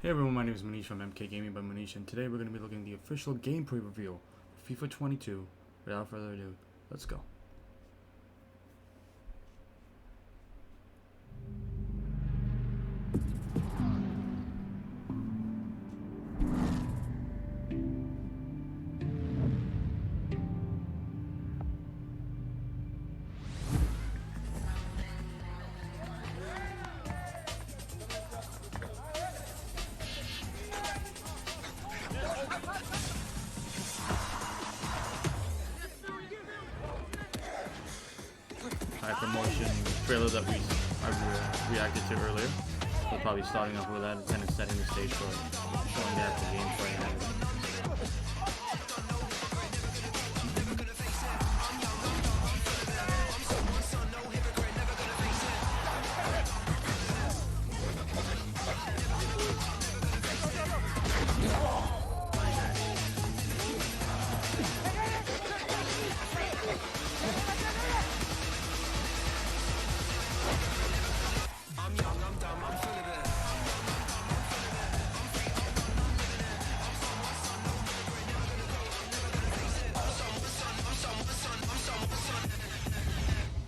Hey everyone, my name is Manish from MK Gaming by Manish, and today we're going to be looking at the official gameplay reveal for FIFA 22. Without further ado, let's go. Hypermotion trailer that I reacted to earlier. We're probably starting off with that and kind of setting the stage for showing the actual gameplay and everything.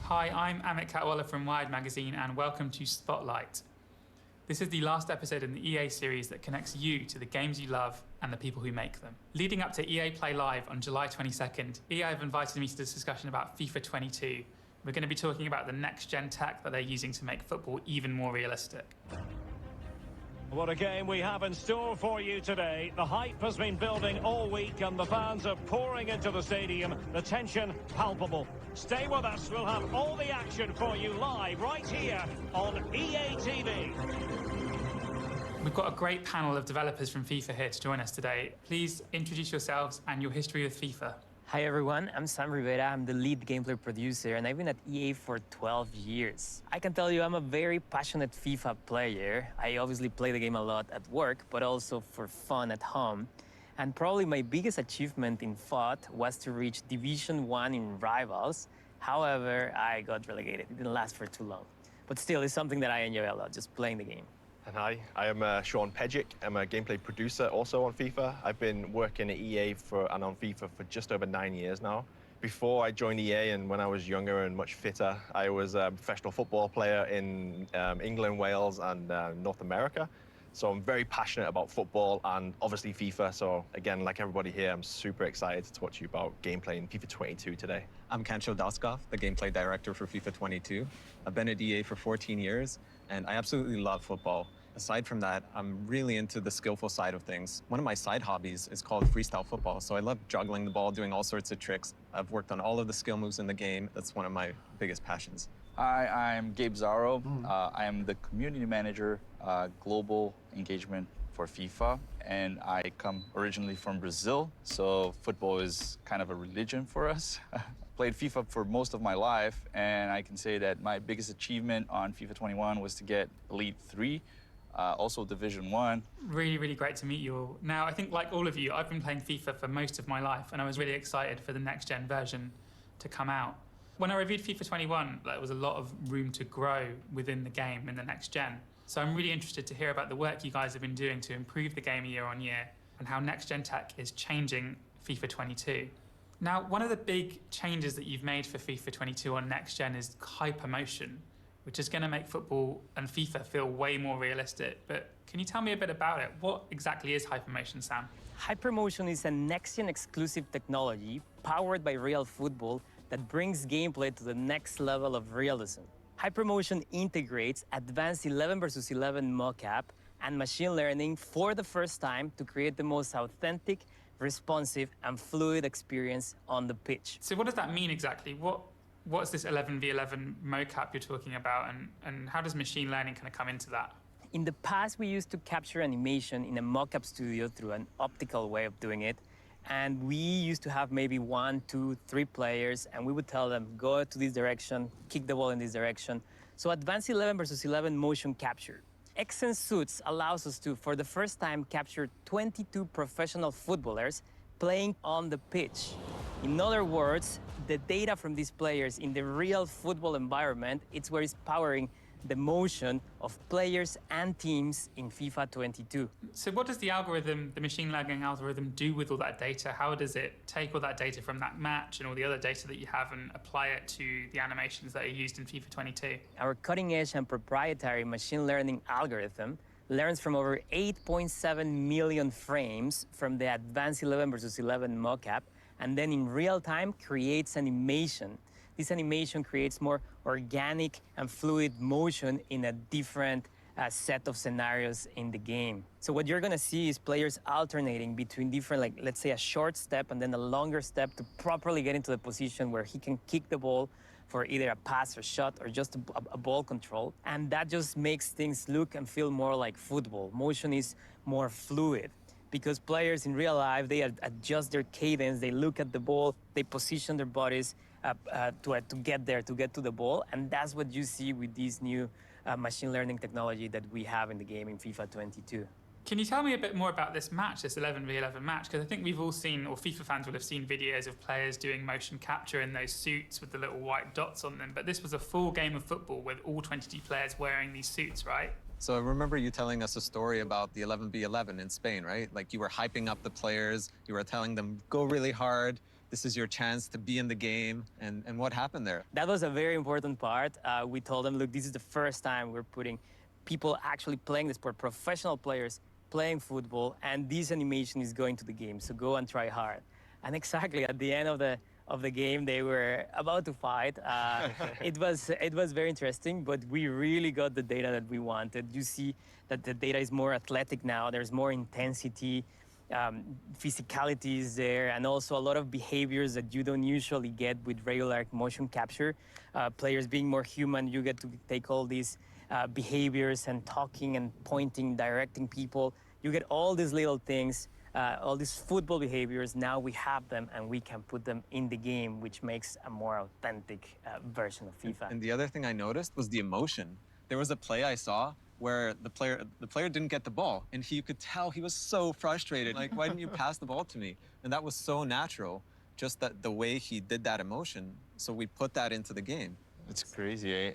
Hi, I'm Amit Katwala from Wired Magazine and welcome to Spotlight. This is the last episode in the EA series that connects you to the games you love and the people who make them. Leading up to EA Play Live on July 22nd, EA have invited me to this discussion about FIFA 22. We're going to be talking about the next-gen tech that they're using to make football even more realistic. What a game we have in store for you today. The hype has been building all week and the fans are pouring into the stadium. The tension palpable. Stay with us. We'll have all the action for you live right here on EA TV. We've got a great panel of developers from FIFA here to join us today. Please introduce yourselves and your history with FIFA. Hi everyone, I'm Sam Rivera. I'm the lead gameplay producer and I've been at EA for 12 years. I can tell you I'm a very passionate FIFA player. I obviously play the game a lot at work, but also for fun at home. And probably my biggest achievement in FUT was to reach Division 1 in Rivals. However, I got relegated. It didn't last for too long. But still, it's something that I enjoy a lot, just playing the game. And hi, I am Sean Pejic. I'm a gameplay producer also on FIFA. I've been working at EA and on FIFA for just over 9 years now. Before I joined EA and when I was younger and much fitter, I was a professional football player in England, Wales, and North America. So I'm very passionate about football and obviously FIFA. So again, like everybody here, I'm super excited to talk to you about gameplay in FIFA 22 today. I'm Kancho Daskov, the gameplay director for FIFA 22. I've been at EA for 14 years, and I absolutely love football. Aside from that, I'm really into the skillful side of things. One of my side hobbies is called freestyle football, so I love juggling the ball, doing all sorts of tricks. I've worked on all of the skill moves in the game. That's one of my biggest passions. Hi, I'm Gabe Zaro. I am the community manager, global engagement for FIFA, and I come originally from Brazil, so football is kind of a religion for us. Played FIFA for most of my life, and I can say that my biggest achievement on FIFA 21 was to get Elite 3, also Division 1. Really, really great to meet you all. Now, I think like all of you, I've been playing FIFA for most of my life, and I was really excited for the next-gen version to come out. When I reviewed FIFA 21, there was a lot of room to grow within the game in the next gen. So I'm really interested to hear about the work you guys have been doing to improve the game year on year and how next gen tech is changing FIFA 22. Now, one of the big changes that you've made for FIFA 22 on next gen is Hypermotion, which is going to make football and FIFA feel way more realistic. But can you tell me a bit about it? What exactly is Hypermotion, Sam? Hypermotion is a next-gen exclusive technology powered by real football that brings gameplay to the next level of realism. Hypermotion integrates advanced 11 versus 11 mocap and machine learning for the first time to create the most authentic, responsive, and fluid experience on the pitch. So what does that mean exactly? What's this 11v11 mocap you're talking about, and how does machine learning kind of come into that? In the past, we used to capture animation in a mocap studio through an optical way of doing it. And we used to have maybe 1, 2, 3 players, and we would tell them, go to this direction, kick the ball in this direction. So advanced 11 versus 11 motion capture. XN Suits allows us to, for the first time, capture 22 professional footballers playing on the pitch. In other words, the data from these players in the real football environment, it's where it's powering the motion of players and teams in FIFA 22. So what does the algorithm, the machine learning algorithm, do with all that data? How does it take all that data from that match and all the other data that you have and apply it to the animations that are used in FIFA 22? Our cutting-edge and proprietary machine learning algorithm learns from over 8.7 million frames from the advanced 11 versus 11 mocap, and then in real time creates animation. This animation creates more organic and fluid motion in a different set of scenarios in the game. So what you're gonna see is players alternating between different, like let's say a short step and then a longer step to properly get into the position where he can kick the ball for either a pass or shot or just a ball control. And that just makes things look and feel more like football. Motion is more fluid because players in real life, they adjust their cadence, they look at the ball, they position their bodies to get there, to get to the ball. And that's what you see with this new machine learning technology that we have in the game in FIFA 22. Can you tell me a bit more about this match, this 11v11 match? Because I think we've all seen, or FIFA fans will have seen videos of players doing motion capture in those suits with the little white dots on them. But this was a full game of football with all 22 players wearing these suits, right? So I remember you telling us a story about the 11v11 in Spain, right? Like you were hyping up the players, you were telling them, go really hard, this is your chance to be in the game, and what happened there? That was a very important part. We told them, look, this is the first time we're putting people actually playing the sport, professional players playing football, and this animation is going to the game, so go and try hard. And exactly at the end of the game, they were about to fight. It was very interesting, but we really got the data that we wanted. You see that the data is more athletic now. There's more intensity, physicality is there, and also a lot of behaviors that you don't usually get with regular motion capture. Players being more human, you get to take all these behaviors and talking and pointing, directing people. You get all these little things, all these football behaviors. Now we have them and we can put them in the game, which makes a more authentic version of FIFA. And the other thing I noticed was the emotion. There was a play I saw where the player didn't get the ball, and you could tell he was so frustrated. Like, why didn't you pass the ball to me? And that was so natural, just that the way he did that emotion. So we put that into the game. It's crazy, eh?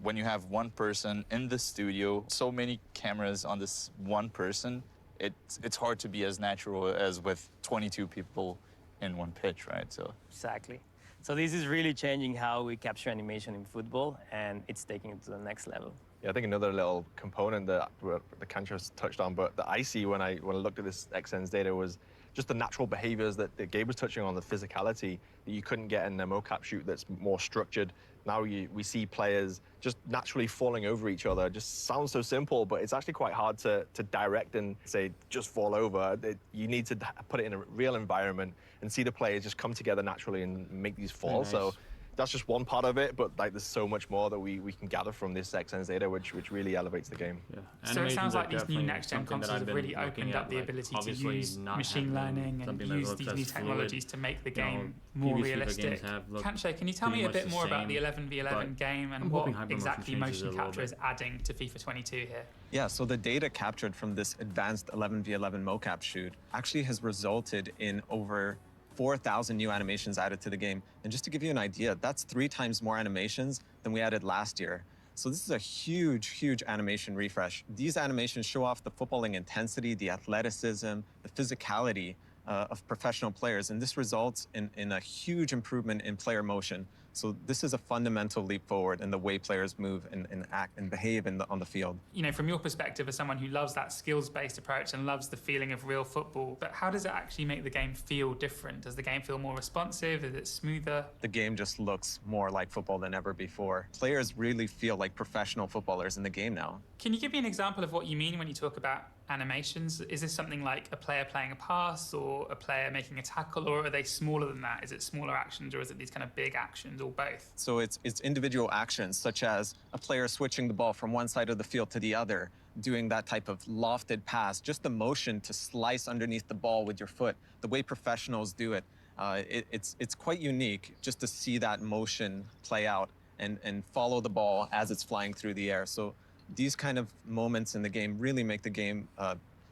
When you have one person in the studio, so many cameras on this one person, it's hard to be as natural as with 22 people in one pitch, right? So Exactly. So this is really changing how we capture animation in football, and it's taking it to the next level. Yeah, I think another little component that the Cancho's touched on, but that I see when I looked at this XN's data was just the natural behaviors that Gabe was touching on, the physicality that you couldn't get in a mocap shoot that's more structured. Now we see players just naturally falling over each other. It just sounds so simple, but it's actually quite hard to direct and say, just fall over. You need to put it in a real environment and see the players just come together naturally and make these falls. Nice. So that's just one part of it, but like there's so much more that we can gather from this XN's data, which really elevates the game. Yeah. So it sounds Animations like are these new definitely next-gen something that consoles I've have really been looking opened at, up the like, ability to obviously use not machine having learning and something that use looks these as new fluid. technologies to make the You know, game more previous FIFA realistic. games have looked Kancho, can you tell pretty me a much bit the more about the same, 11v11 but game and I'm what hoping Hypermotion exactly changes motion it a little capture bit. is adding to FIFA 22 here? Yeah, so the data captured from this advanced 11v11 mocap shoot actually has resulted in over 4,000 new animations added to the game. And just to give you an idea, that's 3 times more animations than we added last year. So this is a huge, huge animation refresh. These animations show off the footballing intensity, the athleticism, the physicality of professional players. And this results in a huge improvement in player motion. So this is a fundamental leap forward in the way players move and act and behave on the field. You know, from your perspective as someone who loves that skills-based approach and loves the feeling of real football, but how does it actually make the game feel different? Does the game feel more responsive? Is it smoother? The game just looks more like football than ever before. Players really feel like professional footballers in the game now. Can you give me an example of what you mean when you talk about animations? Is this something like a player playing a pass or a player making a tackle, or are they smaller than that? Is it smaller actions, or is it these kind of big actions, or both? So it's individual actions, such as a player switching the ball from one side of the field to the other, doing that type of lofted pass, just the motion to slice underneath the ball with your foot, the way professionals do it. It's quite unique just to see that motion play out and follow the ball as it's flying through the air. So these kind of moments in the game really make the game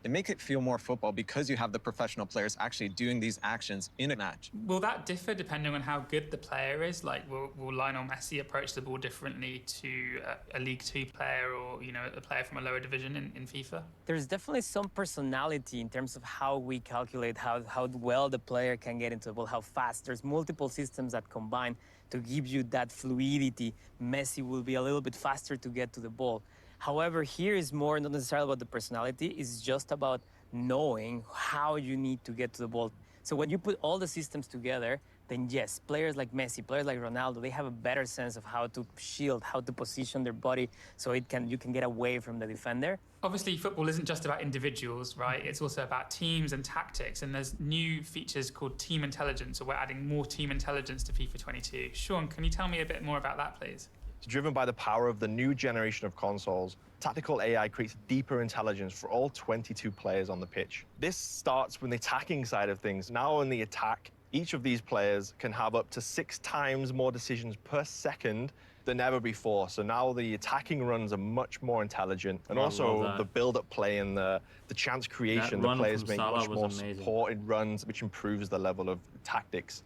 They make it feel more football because you have the professional players actually doing these actions in a match. Will that differ depending on how good the player is? Like, will Lionel Messi approach the ball differently to a League Two player or, you know, a player from a lower division in FIFA? There's definitely some personality in terms of how we calculate how well the player can get into the ball, how fast. There's multiple systems that combine to give you that fluidity. Messi will be a little bit faster to get to the ball. However, here is more not necessarily about the personality, it's just about knowing how you need to get to the ball. So when you put all the systems together, then yes, players like Messi, players like Ronaldo, they have a better sense of how to shield, how to position their body so you can get away from the defender. Obviously, football isn't just about individuals, right? It's also about teams and tactics. And there's new features called team intelligence, so we're adding more team intelligence to FIFA 22. Sean, can you tell me a bit more about that, please? Driven by the power of the new generation of consoles, tactical AI creates deeper intelligence for all 22 players on the pitch. This starts with the attacking side of things. Now in the attack, each of these players can have up to 6 times more decisions per second than ever before. So now the attacking runs are much more intelligent. And also the build-up play and the chance creation, the players make much more supported runs, which improves the level of tactics.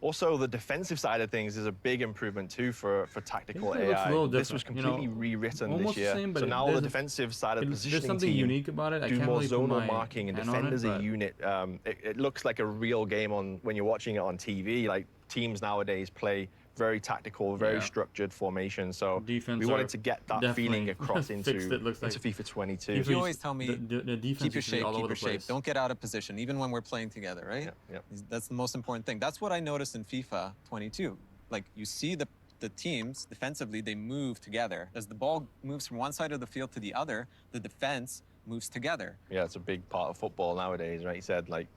Also, the defensive side of things is a big improvement too for tactical AI. This was completely rewritten this year. So now the defensive side of the positioning there's something team unique about it. I do can't more really put zonal my marking and hand on defend it, as a but unit. It looks like a real game when you're watching it on TV. Like teams nowadays play very tactical, very structured formation. So we wanted to get that feeling across into FIFA 22. You always tell me, the defense keep your shape, all keep over your the place. shape. Don't get out of position, even when we're playing together, right? Yeah. That's the most important thing. That's what I noticed in FIFA 22. Like, you see the teams, defensively, they move together. As the ball moves from one side of the field to the other, the defense moves together. Yeah, it's a big part of football nowadays, right? You said, like,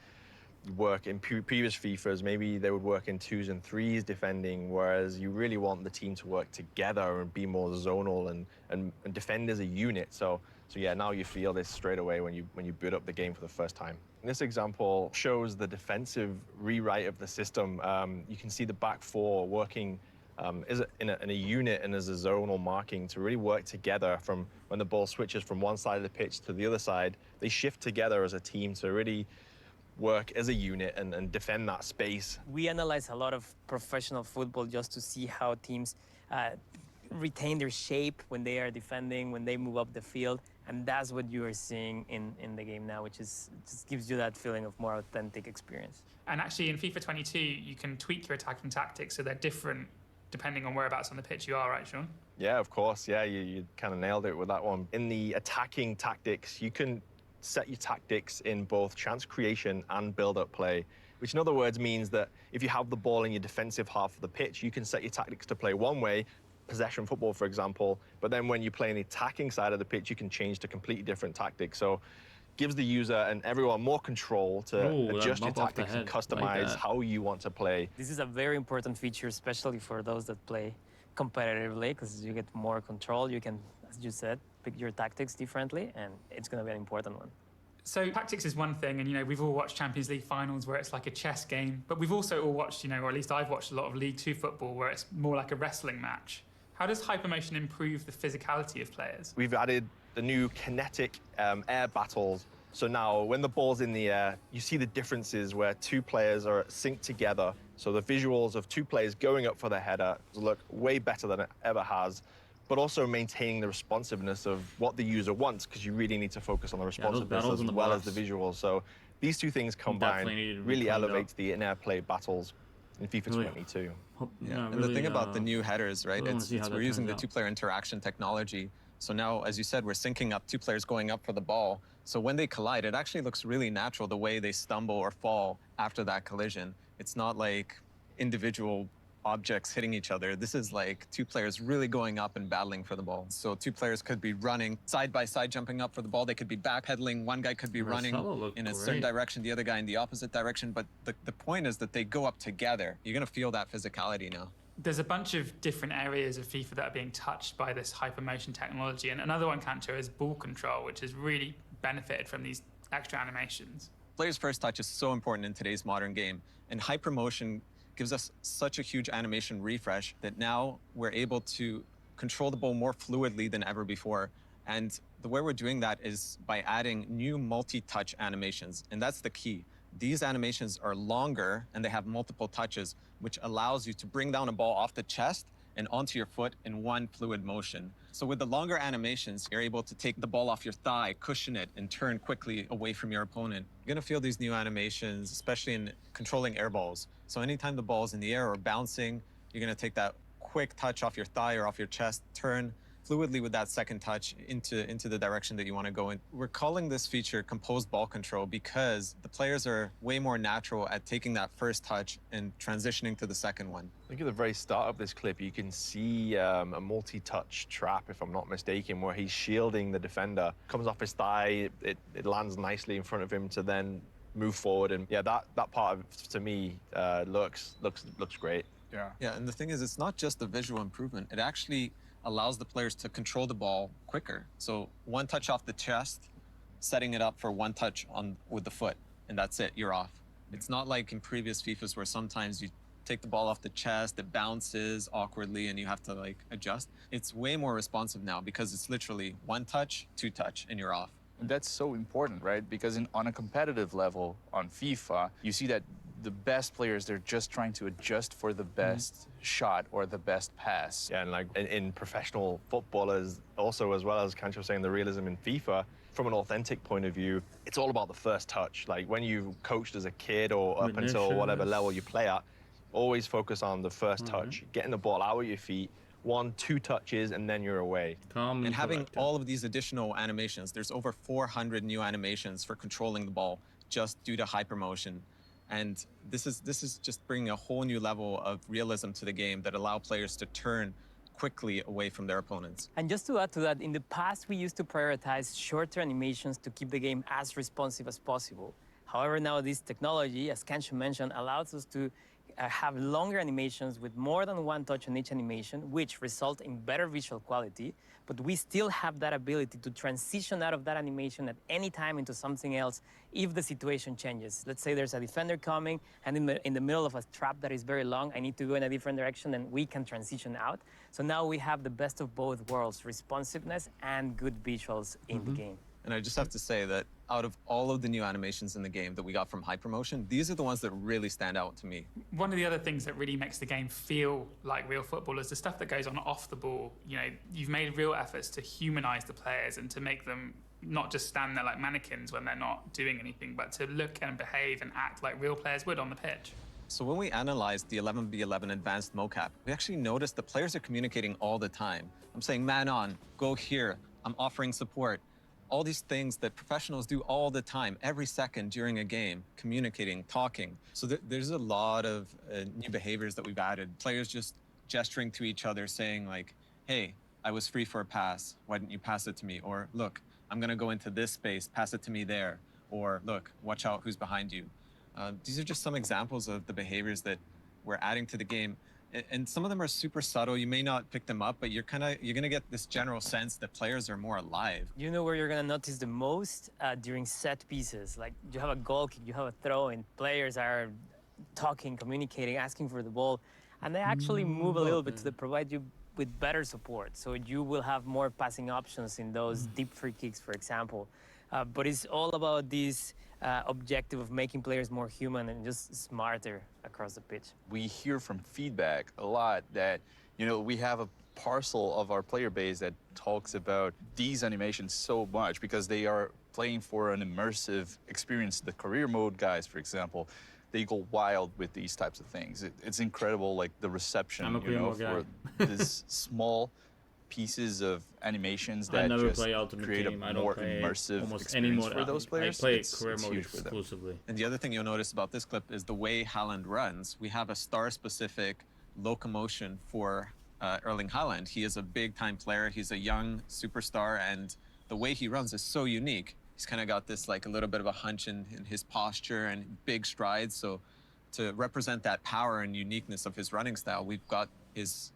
work in previous FIFAs, maybe they would work in 2s and 3s defending, whereas you really want the team to work together and be more zonal and defend as a unit. So yeah, now you feel this straight away when you boot up the game for the first time. This example shows the defensive rewrite of the system. You can see the back four working in a unit and as a zonal marking to really work together from when the ball switches from one side of the pitch to the other side. They shift together as a team to really work as a unit and defend that space. We analyze a lot of professional football just to see how teams retain their shape when they are defending, when they move up the field. And that's what you are seeing in the game now, which just gives you that feeling of more authentic experience. And actually in FIFA 22, you can tweak your attacking tactics so they're different depending on whereabouts on the pitch you are, right, Sean? Yeah, of course. Yeah, you kind of nailed it with that one. In the attacking tactics, you can set your tactics in both chance creation and build-up play, which in other words means that if you have the ball in your defensive half of the pitch, you can set your tactics to play one way, possession football, for example, but then when you play in the attacking side of the pitch, you can change to completely different tactics. So gives the user and everyone more control to adjust your tactics and customize how you want to play. This is a very important feature, especially for those that play competitively, because you get more control. You can, as you said, pick your tactics differently, and it's going to be an important one. So tactics is one thing, and you know we've all watched Champions League finals where it's like a chess game, but we've also all watched, you know, or at least I've watched a lot of League Two football where it's more like a wrestling match. How does Hypermotion improve the physicality of players? We've added the new kinetic air battles. So now when the ball's in the air, you see the differences where two players are synced together. So the visuals of two players going up for the header look way better than it ever has, but also maintaining the responsiveness of what the user wants, because you really need to focus on the responsiveness as well as the visuals. So these two things combined really elevates the in-air play battles in FIFA 22. Yeah, and the thing about the new headers, right, we're using the two-player interaction technology. So now, as you said, we're syncing up two players going up for the ball. So when they collide, it actually looks really natural the way they stumble or fall after that collision. It's not like individual objects hitting each other. This is like two players really going up and battling for the ball. So two players could be running side by side, jumping up for the ball. They could be backpedaling. One guy could be running in a certain direction, the other guy in the opposite direction. But the point is that they go up together. You're going to feel that physicality now. There's a bunch of different areas of FIFA that are being touched by this Hypermotion technology. And another one, Kancho, is ball control, which has really benefited from these extra animations. Player's first touch is so important in today's modern game. And Hypermotion gives us such a huge animation refresh that now we're able to control the ball more fluidly than ever before. And The way we're doing that is by adding new multi-touch animations, and that's the key. These animations are longer and they have multiple touches, which allows you to bring down a ball off the chest and onto your foot in one fluid motion. So with the longer animations, you're able to take the ball off your thigh, cushion it, and turn quickly away from your opponent. You're gonna feel these new animations, especially in controlling air balls. So anytime the ball's in the air or bouncing, you're gonna take that quick touch off your thigh or off your chest, turn fluidly with that second touch into the direction that you want to go in. We're calling this feature composed ball control because the players are way more natural at taking that first touch and transitioning to the second one. I think at the very start of this clip, you can see a multi-touch trap, if I'm not mistaken, where he's shielding the defender. Comes off his thigh, it lands nicely in front of him to then move forward. And yeah, that part of, to me, looks great. Yeah, and the thing is, it's not just the visual improvement. It actually allows the players to control the ball quicker. So one touch off the chest, setting it up for one touch with the foot, and that's it, you're off. It's not like in previous FIFAs where sometimes you take the ball off the chest, it bounces awkwardly, and you have to like adjust. It's way more responsive now because it's literally one touch, two touch, and you're off. And that's so important, right? Because on a competitive level on FIFA, you see that the best players, they're just trying to adjust for the best shot or the best pass. Yeah, and like in professional footballers, also as well as Kancho was saying, the realism in FIFA, from an authentic point of view, it's all about the first touch. Like when you coached as a kid or up until whatever level you play at, always focus on the first touch, getting the ball out of your feet, 1-2 touches, and then you're away. And having all of these additional animations, there's over 400 new animations for controlling the ball just due to Hypermotion. And this is just bringing a whole new level of realism to the game that allow players to turn quickly away from their opponents. And just to add to that, in the past, we used to prioritize shorter animations to keep the game as responsive as possible. However, now this technology, as Kancho mentioned, allows us to have longer animations with more than one touch on each animation, which result in better visual quality, but we still have that ability to transition out of that animation at any time into something else if the situation changes. Let's say there's a defender coming, and in the middle of a trap that is very long, I need to go in a different direction, and we can transition out. So now we have the best of both worlds, responsiveness and good visuals in the game. And I just have to say that out of all of the new animations in the game that we got from Hypermotion, these are the ones that really stand out to me. One of the other things that really makes the game feel like real football is the stuff that goes on off the ball. You know, you've made real efforts to humanize the players and to make them not just stand there like mannequins when they're not doing anything, but to look and behave and act like real players would on the pitch. So when we analyzed the 11v11 advanced mocap, we actually noticed the players are communicating all the time. I'm saying, man on, go here, I'm offering support. All these things that professionals do all the time, every second during a game, communicating, talking. So there's a lot of new behaviors that we've added. Players just gesturing to each other saying like, hey, I was free for a pass. Why didn't you pass it to me? Or look, I'm gonna go into this space, pass it to me there. Or look, watch out who's behind you. These are just some examples of the behaviors that we're adding to the game. And some of them are super subtle. You may not pick them up, but you're gonna get this general sense that players are more alive. You know where you're gonna notice the most? During set pieces. Like you have a goal kick, you have a throw, and players are talking, communicating, asking for the ball, and they actually move a little bit to provide you with better support. So you will have more passing options in those deep free kicks, for example. But it's all about this objective of making players more human and just smarter across the pitch. We hear from feedback a lot that, you know, we have a parcel of our player base that talks about these animations so much because they are playing for an immersive experience. The career mode guys, for example, they go wild with these types of things. It's incredible, like the reception, you know, for this small pieces of animations that just create a more immersive experience for those players. I play career mode exclusively. And the other thing you'll notice about this clip is the way Haaland runs. We have a star-specific locomotion for Erling Haaland. He is a big-time player. He's a young superstar, and the way he runs is so unique. He's kind of got this like a little bit of a hunch in his posture and big strides. So to represent that power and uniqueness of his running style, we've got his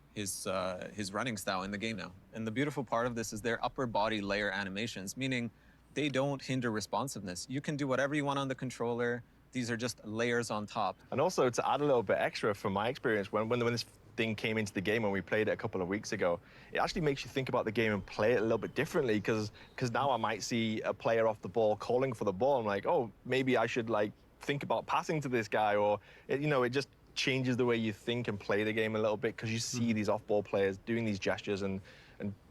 running style in the game now. And the beautiful part of this is their upper body layer animations, meaning they don't hinder responsiveness. You can do whatever you want on the controller. These are just layers on top. And also to add a little bit extra from my experience, when this thing came into the game when we played it a couple of weeks ago. It actually makes you think about the game and play it a little bit differently, because now I might see a player off the ball calling for the ball. I'm like, oh, maybe I should like think about passing to this guy, or it just changes the way you think and play the game a little bit, because you see these off-ball players doing these gestures and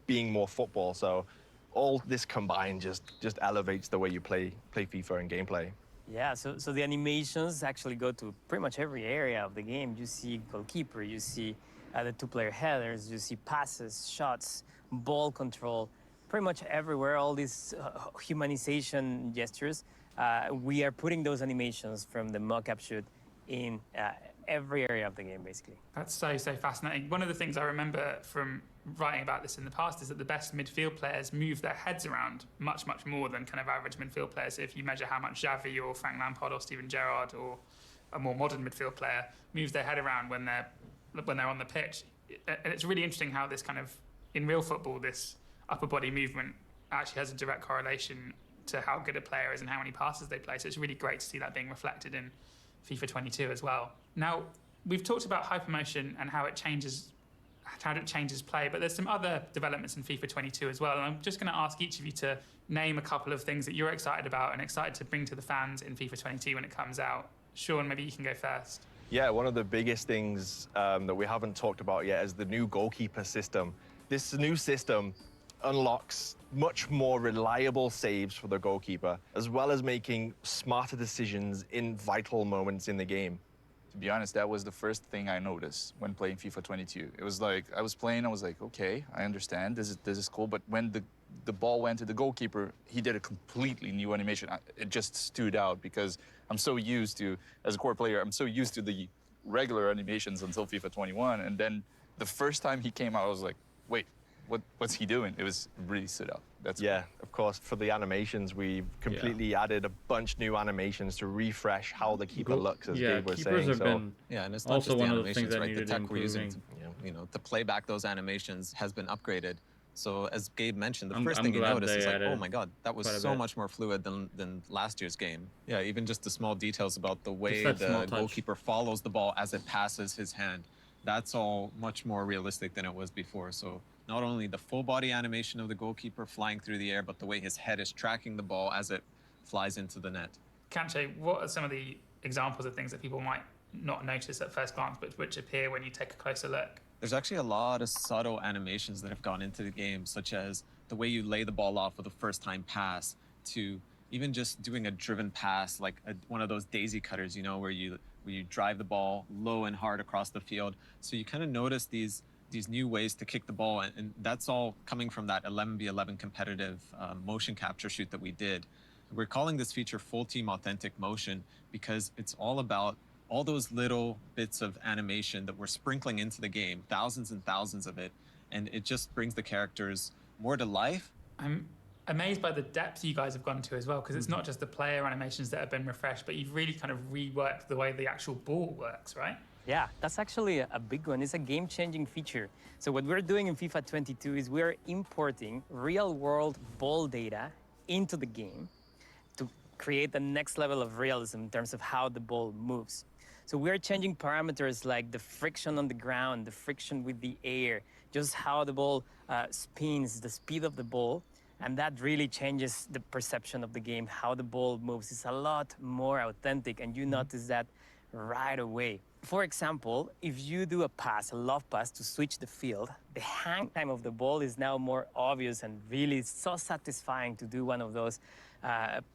being more football. So all this combined just elevates the way you play FIFA and gameplay. Yeah, so the animations actually go to pretty much every area of the game. You see goalkeeper, you see the two-player headers, you see passes, shots, ball control, pretty much everywhere, all these humanization gestures. We are putting those animations from the mock-up shoot in every area of the game, basically. That's so fascinating. One of the things I remember from writing about this in the past is that the best midfield players move their heads around much more than kind of average midfield players. So if you measure how much Xavi or Frank Lampard or Steven Gerrard or a more modern midfield player moves their head around when they're on the pitch, and it's really interesting how this kind of, in real football, this upper body movement actually has a direct correlation to how good a player is and how many passes they play. So it's really great to see that being reflected in FIFA 22 as well. Now, we've talked about Hypermotion and how it changes play, but there's some other developments in FIFA 22 as well. And I'm just going to ask each of you to name a couple of things that you're excited about and excited to bring to the fans in FIFA 22 when it comes out. Sean, maybe you can go first. Yeah, one of the biggest things that we haven't talked about yet is the new goalkeeper system. This new system unlocks much more reliable saves for the goalkeeper, as well as making smarter decisions in vital moments in the game. To be honest, that was the first thing I noticed when playing FIFA 22. It was like, I was playing, I was like, okay, I understand, this is cool, but when the ball went to the goalkeeper, he did a completely new animation. It just stood out because I'm so used to, as a core player, I'm so used to the regular animations until FIFA 21, and then the first time he came out, I was like, wait, what's he doing? It was really stood out. Yeah, of course, for the animations, we've completely added a bunch new animations to refresh how the keeper looks, as Gabe was saying. And it's not also just the one of the things animations, that right? The needed tech we're using improving. to play back those animations has been upgraded. So as Gabe mentioned, the first thing you notice is like, oh my God, that was so much more fluid than last year's game. Yeah, even just the small details about the way the goalkeeper follows the ball as it passes his hand. That's all much more realistic than it was before. So not only the full body animation of the goalkeeper flying through the air, but the way his head is tracking the ball as it flies into the net. Kanche, what are some of the examples of things that people might not notice at first glance, but which appear when you take a closer look? There's actually a lot of subtle animations that have gone into the game, such as the way you lay the ball off with a first-time pass, to even just doing a driven pass, like one of those daisy cutters, where you drive the ball low and hard across the field. So you kind of notice these new ways to kick the ball, and that's all coming from that 11v11 competitive motion capture shoot that we did. We're calling this feature Full Team Authentic Motion because it's all about all those little bits of animation that we're sprinkling into the game, thousands and thousands of it, and it just brings the characters more to life. I'm amazed by the depth you guys have gone to as well, because it's not just the player animations that have been refreshed, but you've really kind of reworked the way the actual ball works, right? Yeah, that's actually a big one. It's a game-changing feature. So what we're doing in FIFA 22 is we're importing real-world ball data into the game to create the next level of realism in terms of how the ball moves. So we're changing parameters like the friction on the ground, the friction with the air, just how the ball spins, the speed of the ball, and that really changes the perception of the game, how the ball moves. It's a lot more authentic, and you notice that right away. For example, if you do a pass, a love pass to switch the field, the hang time of the ball is now more obvious and really so satisfying to do one of those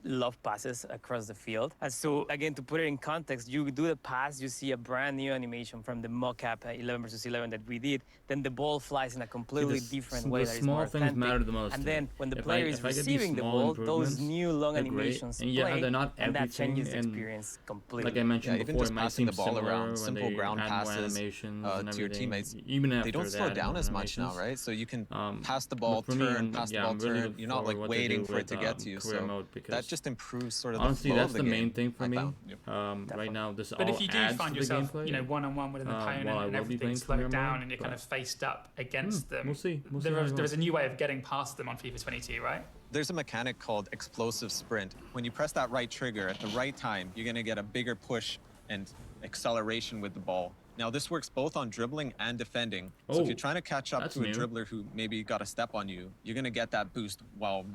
love passes across the field. So again, to put it in context, you do the pass, you see a brand new animation from the mock-up 11 versus 11 that we did, then the ball flies in a completely different way that is more authentic. Things matter the most. And then when the player is receiving the ball, those new long animations play, they're not and that changes the experience completely. Like I mentioned before, even just passing the ball around, simple ground passes to your teammates, even after they don't slow down as much now, right? So you can pass the ball, turn, pass the ball, turn. You're not like waiting for it to get to you. So that just improves sort of honestly, the flow that's of the main thing for me. Right now, this but all if you do adds find to yourself, the one-on-one with an opponent and everything's slowed down and you're kind of faced up against them, we'll see. There's a new way of getting past them on FIFA 22, right? There's a mechanic called explosive sprint. When you press that right trigger at the right time, you're going to get a bigger push and acceleration with the ball. Now, this works both on dribbling and defending. So if Oh, you're trying to catch up that's to a new. dribbler who maybe got a step on you, you're going to get that boost while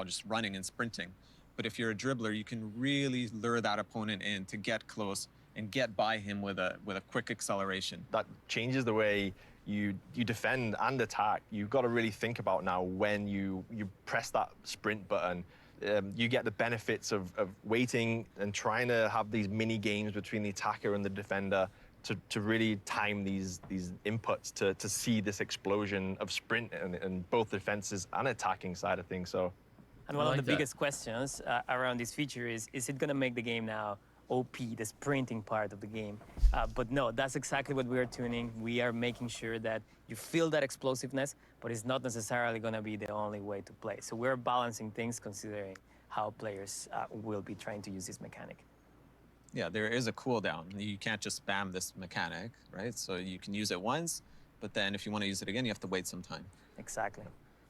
just running and sprinting. But if you're a dribbler, you can really lure that opponent in to get close and get by him with a quick acceleration. That changes the way you defend and attack. You've got to really think about now when you press that sprint button. You get the benefits of waiting and trying to have these mini games between the attacker and the defender to really time these inputs to see this explosion of sprint in both defenses and attacking side of things. So, And one I of like the that. biggest questions around this feature is it going to make the game now OP, the sprinting part of the game? But no, that's exactly what we are tuning. We are making sure that you feel that explosiveness, but it's not necessarily going to be the only way to play. So we're balancing things considering how players will be trying to use this mechanic. Yeah, there is a cooldown. You can't just spam this mechanic, right? So you can use it once, but then if you want to use it again, you have to wait some time. Exactly.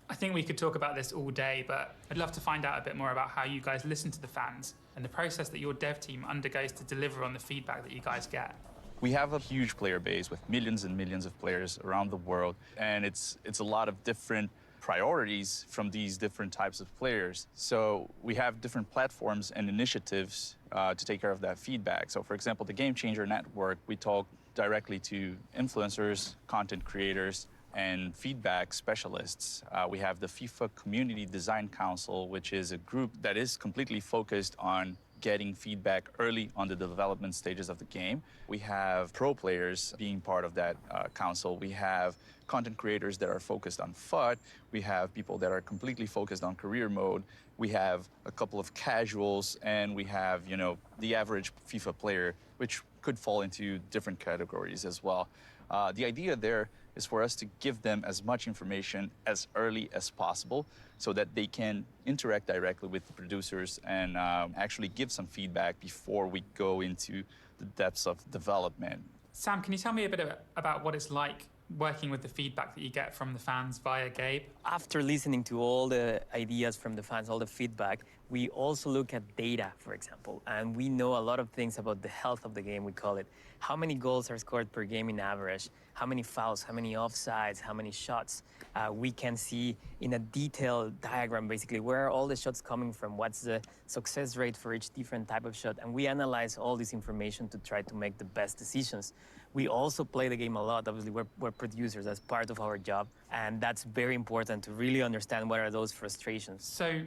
I think we could talk about this all day, but I'd love to find out a bit more about how you guys listen to the fans and the process that your dev team undergoes to deliver on the feedback that you guys get. We have a huge player base with millions and millions of players around the world, and it's a lot of different priorities from these different types of players. So we have different platforms and initiatives to take care of that feedback. So for example, the Game Changer Network, we talk directly to influencers, content creators, and feedback specialists. We have the FIFA Community Design Council, which is a group that is completely focused on getting feedback early on the development stages of the game. We have pro players being part of that council. We have content creators that are focused on FUT. We have people that are completely focused on career mode. We have a couple of casuals, and we have, you know, the average FIFA player, which could fall into different categories as well. The idea there is for us to give them as much information as early as possible so that they can interact directly with the producers and actually give some feedback before we go into the depths of development. Sam, can you tell me a bit about what it's like working with the feedback that you get from the fans via Gabe? After listening to all the ideas from the fans, all the feedback, we also look at data, for example, and we know a lot of things about the health of the game, we call it. How many goals are scored per game in average? How many fouls? How many offsides? How many shots? We can see in a detailed diagram, basically, where are all the shots coming from? What's the success rate for each different type of shot? And we analyze all this information to try to make the best decisions. We also play the game a lot. Obviously, we're producers. That's part of our job. And that's very important to really understand what are those frustrations. So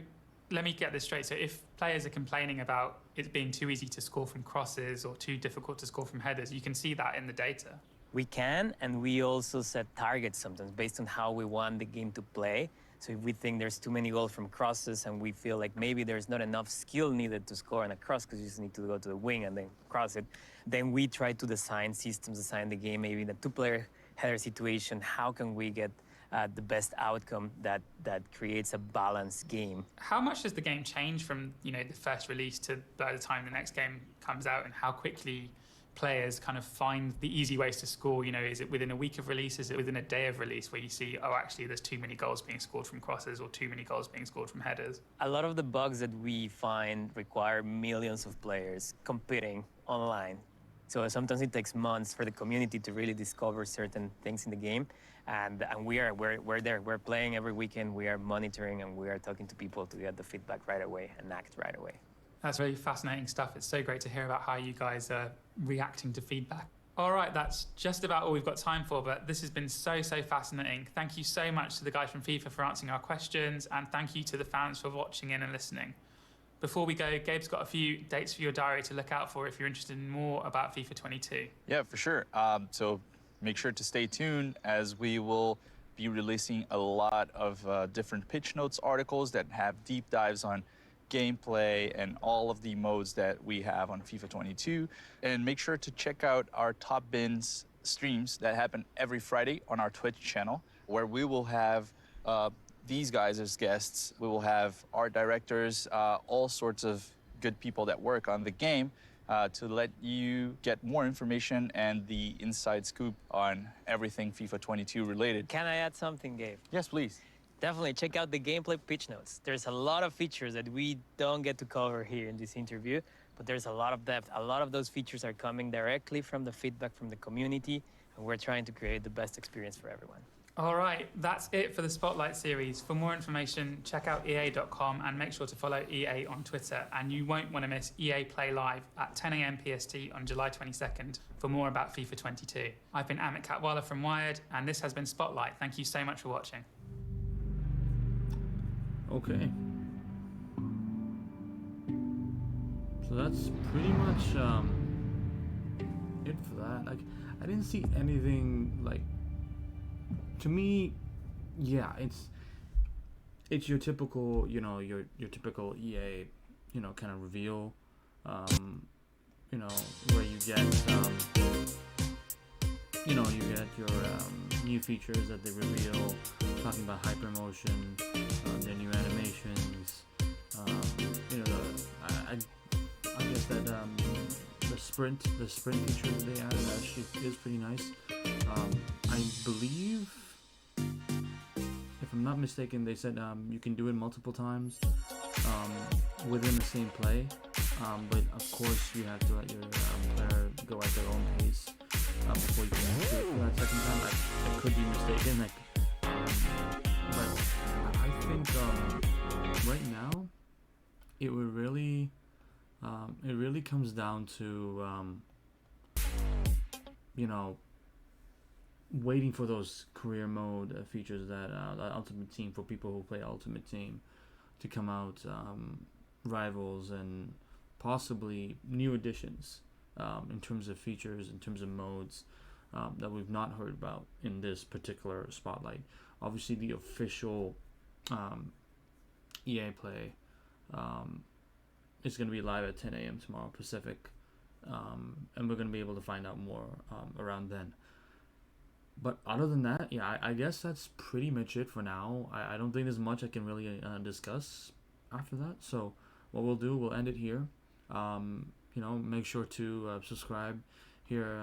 let me get this straight. So if players are complaining about it being too easy to score from crosses or too difficult to score from headers, you can see that in the data. We can, and we also set targets sometimes based on how we want the game to play. So if we think there's too many goals from crosses and we feel like maybe there's not enough skill needed to score on a cross because you just need to go to the wing and then cross it, then we try to design systems, design the game, maybe in a two-player header situation, how can we get the best outcome that creates a balanced game. How much does the game change from, you know, the first release to by the time the next game comes out, and how quickly players kind of find the easy ways to score? You know, is it within a week of release? Is it within a day of release where you see, oh, actually there's too many goals being scored from crosses or too many goals being scored from headers? A lot of the bugs that we find require millions of players competing online. So sometimes it takes months for the community to really discover certain things in the game. And we're there. We're playing every weekend. We are monitoring and we are talking to people to get the feedback right away and act right away. That's really fascinating stuff. It's so great to hear about how you guys are reacting to feedback. All right, that's just about all we've got time for, but this has been so fascinating. Thank you so much to the guys from FIFA for answering our questions, and thank you to the fans for watching in and listening. Before we go, Gabe's got a few dates for your diary to look out for if you're interested in more about FIFA 22. Yeah, for sure. So make sure to stay tuned, as we will be releasing a lot of different pitch notes articles that have deep dives on gameplay and all of the modes that we have on FIFA 22. And make sure to check out our Top Bins streams that happen every Friday on our Twitch channel, where we will have these guys as guests. We will have art directors, all sorts of good people that work on the game to let you get more information and the inside scoop on everything FIFA 22 related. Can I add something, Gabe? Yes, please. Definitely check out the gameplay pitch notes. There's a lot of features that we don't get to cover here in this interview, but there's a lot of depth. A lot of those features are coming directly from the feedback from the community, and we're trying to create the best experience for everyone. All right, that's it for the Spotlight series. For more information, check out EA.com and make sure to follow EA on Twitter. And you won't want to miss EA Play Live at 10 a.m. PST on July 22nd for more about FIFA 22. I've been Amit Katwala from Wired, and this has been Spotlight. Thank you so much for watching. Okay. So that's pretty much it for that. Like, I didn't see anything like. To me, yeah, it's your typical, you know, your typical EA, you know, kind of reveal, you know, where you get, you know, you get your new features that they reveal, talking about Hypermotion, their new animations, you know, I guess that the sprint feature that they added actually is pretty nice. I believe, if I'm not mistaken, they said you can do it multiple times within the same play, but of course you have to let your player go at their own pace before you can do it for that second time. I could be mistaken, like, but I think right now it really comes down to you know, waiting for those career mode features that Ultimate Team, for people who play Ultimate Team, to come out, rivals, and possibly new additions in terms of features, in terms of modes that we've not heard about in this particular Spotlight. Obviously, the official EA Play is going to be live at 10 a.m. tomorrow Pacific, and we're going to be able to find out more around then. But other than that, yeah, I guess that's pretty much it for now. I don't think there's much I can really discuss after that. So what we'll do, we'll end it here. You know, make sure to subscribe here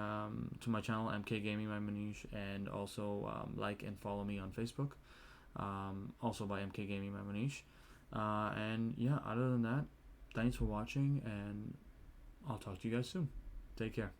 to my channel, MK Gaming by Manish, and also like and follow me on Facebook, also by MK Gaming by Manish. And yeah, other than that, thanks for watching, and I'll talk to you guys soon. Take care.